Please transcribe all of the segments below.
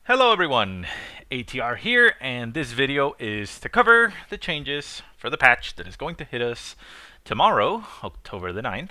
Hello everyone, ATR here, and this video is to cover the changes for the patch that is going to hit us tomorrow, October the 9th.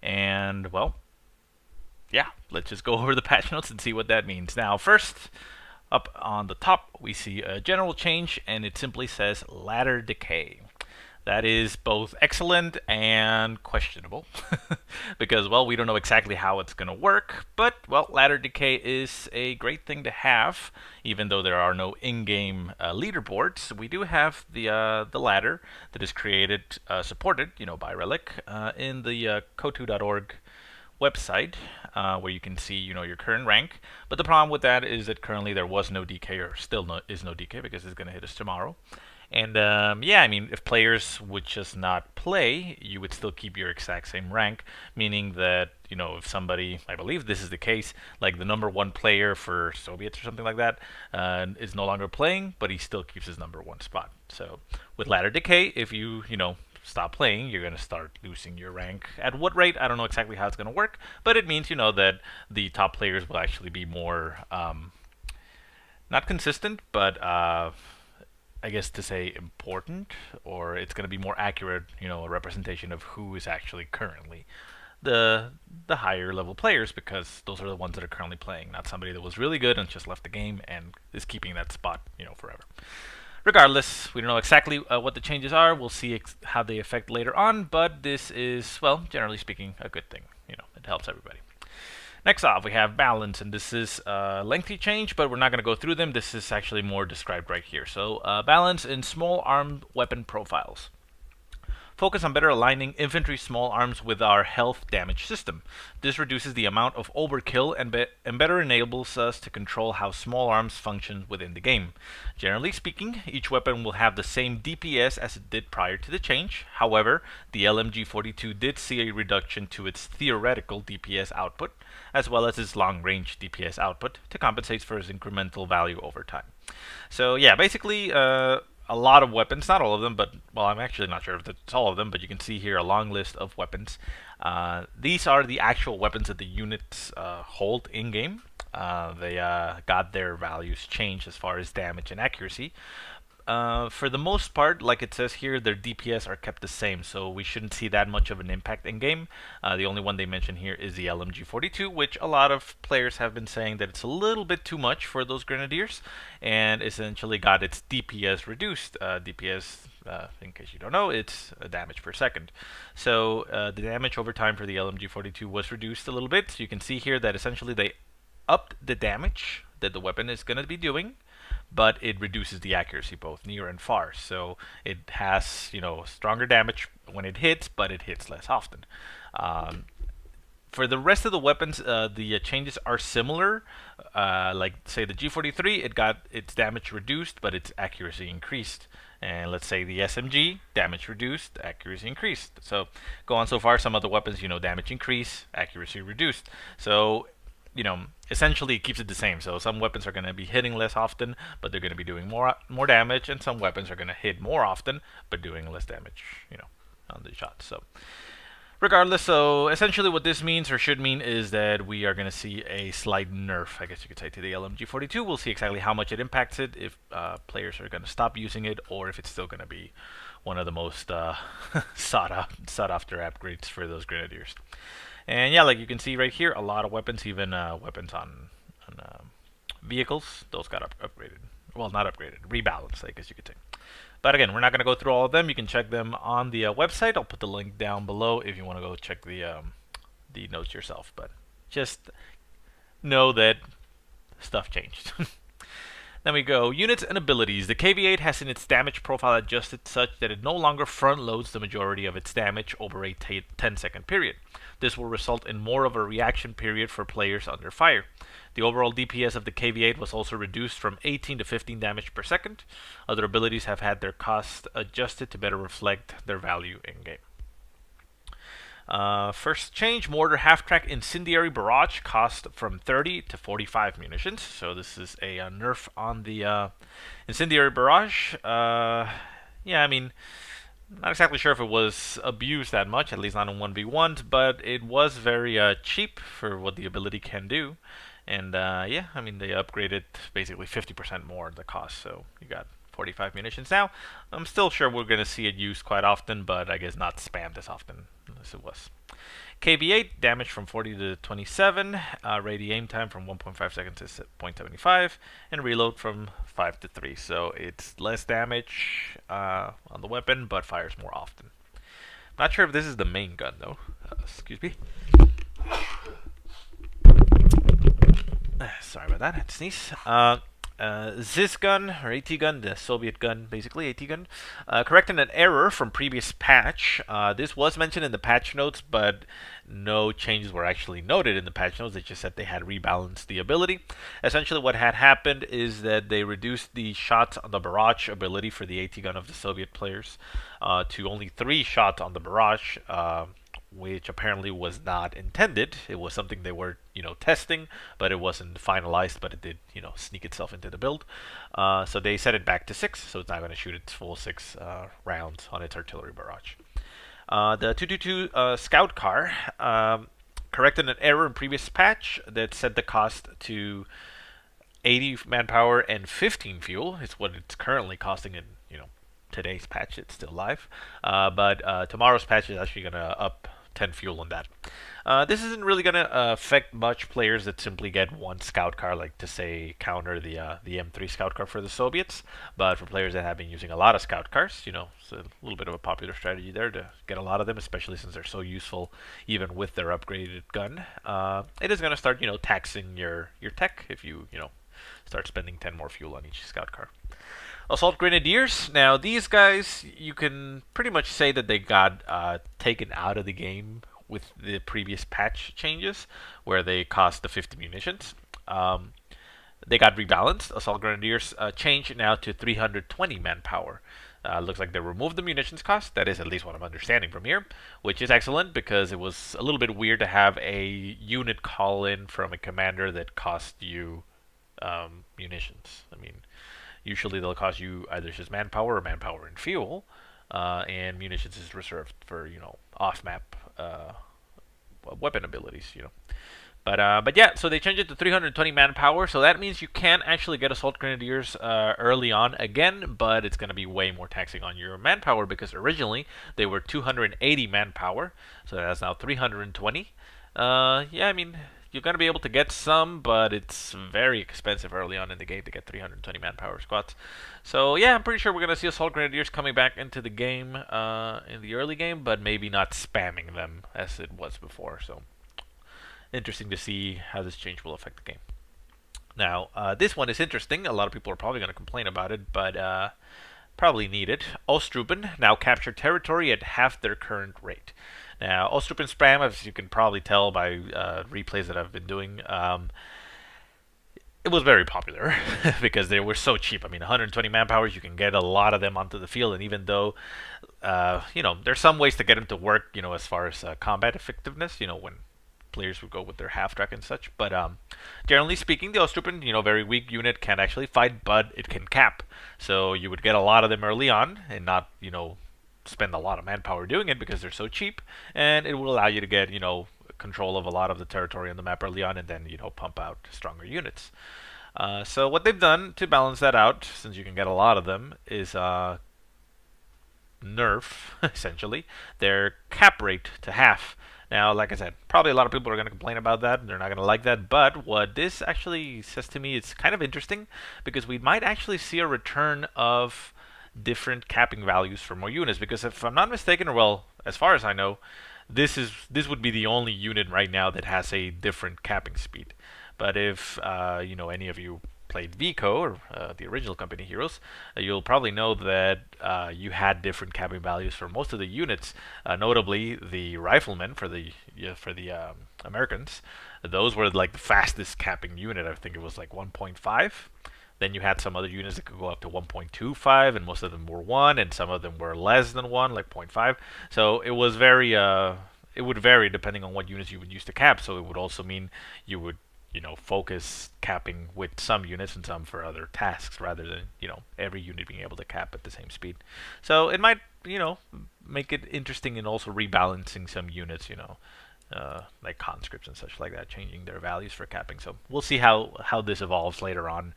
And, well, yeah, let's just go over the patch notes and see what that means. Now, first, up on the top, we see a general change, and it simply says ladder decay. That is both excellent and questionable because, well, we don't know exactly how it's going to work, but, well, ladder decay is a great thing to have. Even though there are no in-game leaderboards, we do have the ladder that is created, supported, by Relic in the CoH2.org website, where you can see, your current rank. But the problem with that is that currently there was no DK, or still is no DK, because it's going to hit us tomorrow. And yeah, I mean, if players would just not play, you would still keep your exact same rank, meaning that, if somebody, I believe this is the case, like the #1 player for Soviets or something like that, is no longer playing, but he still keeps his #1 spot. So with ladder decay, if you stop playing, you're going to start losing your rank. At what rate, I don't know exactly how it's going to work, but it means, that the top players will actually be more, not consistent, but I guess to say important, or it's going to be more accurate, a representation of who is actually currently the higher level players, because those are the ones that are currently playing, not somebody that was really good and just left the game and is keeping that spot, forever. Regardless, we don't know exactly what the changes are. We'll see how they affect later on, but this is, well, generally speaking, a good thing. It helps everybody. Next off, we have balance, and this is a lengthy change, but we're not going to go through them. This is actually more described right here. So, balance in small armed weapon profiles. Focus on better aligning infantry small arms with our health damage system. This reduces the amount of overkill and better enables us to control how small arms function within the game. Generally speaking, each weapon will have the same DPS as it did prior to the change. However, the LMG-42 did see a reduction to its theoretical DPS output, as well as its long-range DPS output, to compensate for its incremental value over time. So yeah, basically, a lot of weapons, not all of them, but, well, I'm actually not sure if it's all of them, but you can see here a long list of weapons. These are the actual weapons that the units hold in-game. They got their values changed as far as damage and accuracy. For the most part, like it says here, their DPS are kept the same, so we shouldn't see that much of an impact in-game. The only one they mention here is the LMG-42, which a lot of players have been saying that it's a little bit too much for those grenadiers, and essentially got its DPS reduced. DPS, in case you don't know, it's damage per second. So the damage over time for the LMG-42 was reduced a little bit. So you can see here that essentially they upped the damage that the weapon is going to be doing, but it reduces the accuracy both near and far. So it has, stronger damage when it hits, but it hits less often. For the rest of the weapons, the changes are similar. Like, say, the G43, it got its damage reduced, but its accuracy increased. And let's say the SMG, damage reduced, accuracy increased. So go on so far. Some of the weapons, damage increase, accuracy reduced. So essentially it keeps it the same. So some weapons are going to be hitting less often, but they're going to be doing more damage, and some weapons are going to hit more often, but doing less damage, on the shots. So regardless, so essentially what this means, or should mean, is that we are going to see a slight nerf, I guess you could say, to the LMG-42. We'll see exactly how much it impacts it, if players are going to stop using it, or if it's still going to be one of the most sought after upgrades for those grenadiers. And yeah, like you can see right here, a lot of weapons, even weapons on vehicles, those got upgraded. Well, not upgraded, rebalanced, I guess you could say. But again, we're not going to go through all of them. You can check them on the website. I'll put the link down below if you want to go check the notes yourself. But just know that stuff changed. Then we go, units and abilities. The KV-8 has in its damage profile adjusted such that it no longer front loads the majority of its damage over a 10-second period. This will result in more of a reaction period for players under fire. The overall DPS of the KV-8 was also reduced from 18 to 15 damage per second. Other abilities have had their cost adjusted to better reflect their value in-game. First change, mortar half-track incendiary barrage cost from 30 to 45 munitions. So this is a nerf on the incendiary barrage. Yeah, I mean, not exactly sure if it was abused that much, at least not in 1v1s, but it was very cheap for what the ability can do. And yeah, I mean, they upgraded basically 50% more the cost, so you got 45 munitions now. I'm still sure we're going to see it used quite often, but I guess not spammed as often as it was. KB8, damage from 40 to 27, ready aim time from 1.5 seconds to 0.75, and reload from 5 to 3. So it's less damage on the weapon, but fires more often. Not sure if this is the main gun, though. Excuse me. Sorry about that, I had to sneeze. This gun, or AT gun, the Soviet gun, basically, AT gun, correcting an error from previous patch. This was mentioned in the patch notes, but no changes were actually noted in the patch notes. They just said they had rebalanced the ability. Essentially, what had happened is that they reduced the shots on the barrage ability for the AT gun of the Soviet players to only 3 shots on the barrage, which apparently was not intended. It was something they were, testing, but it wasn't finalized, but it did, sneak itself into the build. So they set it back to 6, so it's not going to shoot its full 6 rounds on its artillery barrage. The 222 Scout car corrected an error in previous patch that set the cost to 80 manpower and 15 fuel. It's what it's currently costing in, today's patch. It's still live. But tomorrow's patch is actually going to up 10 fuel on that. This isn't really going to affect much players that simply get one scout car, like to say counter the M3 scout car for the Soviets. But for players that have been using a lot of scout cars, it's a little bit of a popular strategy there to get a lot of them, especially since they're so useful even with their upgraded gun. It is going to start, taxing your tech if you, start spending 10 more fuel on each scout car. Assault Grenadiers. Now, these guys, you can pretty much say that they got taken out of the game with the previous patch changes, where they cost the 50 munitions. They got rebalanced. Assault Grenadiers changed now to 320 manpower. Looks like they removed the munitions cost. That is at least what I'm understanding from here, which is excellent because it was a little bit weird to have a unit call in from a commander that cost you munitions. I mean, usually they'll cost you either just manpower or manpower and fuel, and munitions is reserved for off-map weapon abilities. But yeah, so they changed it to 320 manpower, so that means you can actually get Assault Grenadiers early on again, but it's going to be way more taxing on your manpower because originally they were 280 manpower, so that's now 320. Yeah, I mean, you're going to be able to get some, but it's very expensive early on in the game to get 320 manpower squads. So yeah, I'm pretty sure we're going to see Assault Grenadiers coming back into the game in the early game, but maybe not spamming them as it was before. So interesting to see how this change will affect the game. Now, this one is interesting. A lot of people are probably going to complain about it, but probably needed. Ostrupen now capture territory at half their current rate. Now, Ostrupen spam, as you can probably tell by replays that I've been doing, it was very popular because they were so cheap. I mean, 120 manpower, you can get a lot of them onto the field, and even though, there's some ways to get them to work, as far as combat effectiveness, when players would go with their half-track and such. But generally speaking, the Ostrupen, very weak unit, can actually fight, but it can cap. So you would get a lot of them early on and not, spend a lot of manpower doing it because they're so cheap, and it will allow you to get control of a lot of the territory on the map early on, and then pump out stronger units. So what they've done to balance that out, since you can get a lot of them, is nerf essentially their cap rate to half. Now, like I said, probably a lot of people are going to complain about that, and they're not going to like that, but what this actually says to me is kind of interesting, because we might actually see a return of different capping values for more units, because if I'm not mistaken, or well, as far as I know, this would be the only unit right now that has a different capping speed. But if any of you played VCO, or the original Company Heroes, you'll probably know that you had different capping values for most of the units, notably the riflemen for the Americans. Those were like the fastest capping unit. I think it was like 1.5. Then you had some other units that could go up to 1.25, and most of them were 1, and some of them were less than 1, like 0.5. So it was very, it would vary depending on what units you would use to cap. So it would also mean you would, focus capping with some units and some for other tasks, rather than, every unit being able to cap at the same speed. So it might, make it interesting, and also rebalancing some units, like conscripts and such like that, changing their values for capping. So we'll see how this evolves later on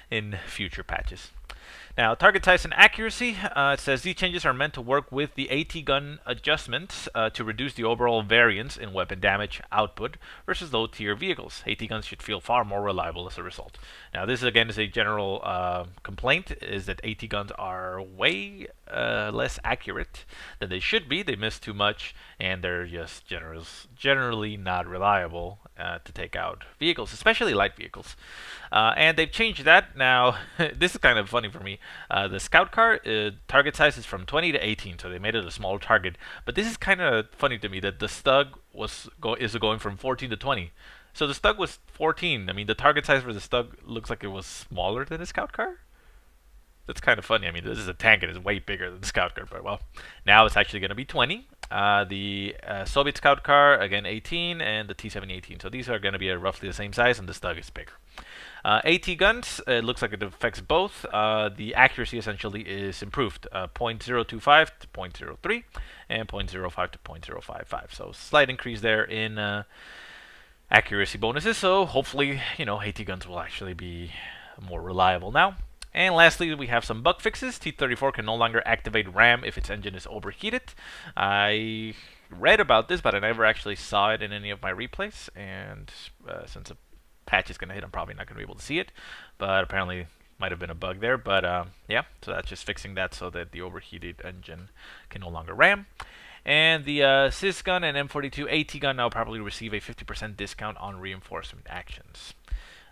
in future patches. Now, target size and accuracy, it says these changes are meant to work with the AT gun adjustments to reduce the overall variance in weapon damage output versus low-tier vehicles. AT guns should feel far more reliable as a result. Now, this again is a general complaint, is that AT guns are way less accurate than they should be. They miss too much, and they're just generally not reliable to take out vehicles, especially light vehicles. And they've changed that. Now, this is kind of funny for me. The scout car target size is from 20 to 18, so they made it a smaller target. But this is kind of funny to me that the Stug is going from 14 to 20. So the Stug was 14. I mean, the target size for the Stug looks like it was smaller than the scout car. That's kind of funny. I mean, this is a tank and it's way bigger than the scout car, but well, now it's actually going to be 20. The Soviet scout car, again, 18, and the T-70 18. So these are going to be roughly the same size, and the Stug is bigger. AT guns, it looks like it affects both. The accuracy essentially is improved, 0.025 to 0.03 and 0.05 to 0.055. So slight increase there in accuracy bonuses. So hopefully, AT guns will actually be more reliable now. And lastly, we have some bug fixes. T-34 can no longer activate RAM if its engine is overheated. I read about this, but I never actually saw it in any of my replays. And since a patch is going to hit, I'm probably not going to be able to see it. But apparently, might have been a bug there. But yeah, so that's just fixing that so that the overheated engine can no longer RAM. And the CIS gun and M42 AT gun now probably receive a 50% discount on reinforcement actions.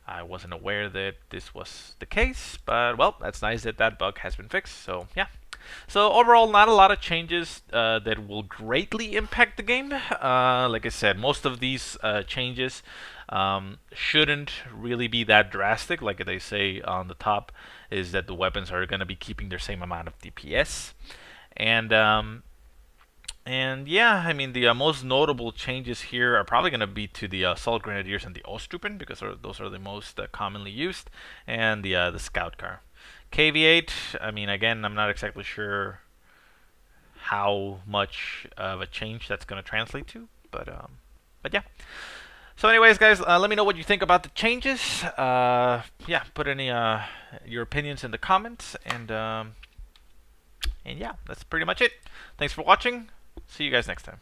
I wasn't aware that this was the case, but well, that's nice that that bug has been fixed. So yeah. So overall, not a lot of changes that will greatly impact the game. Like I said, most of these changes shouldn't really be that drastic. Like they say on the top, is that the weapons are going to be keeping their same amount of DPS, and yeah, I mean, the most notable changes here are probably going to be to the Assault Grenadiers and the Ostruppen, because those are the most commonly used, and the Scout Car. KV-8, I mean, again, I'm not exactly sure how much of a change that's going to translate to, but yeah. So anyways, guys, let me know what you think about the changes. Yeah, put any your opinions in the comments, and yeah, that's pretty much it. Thanks for watching. See you guys next time.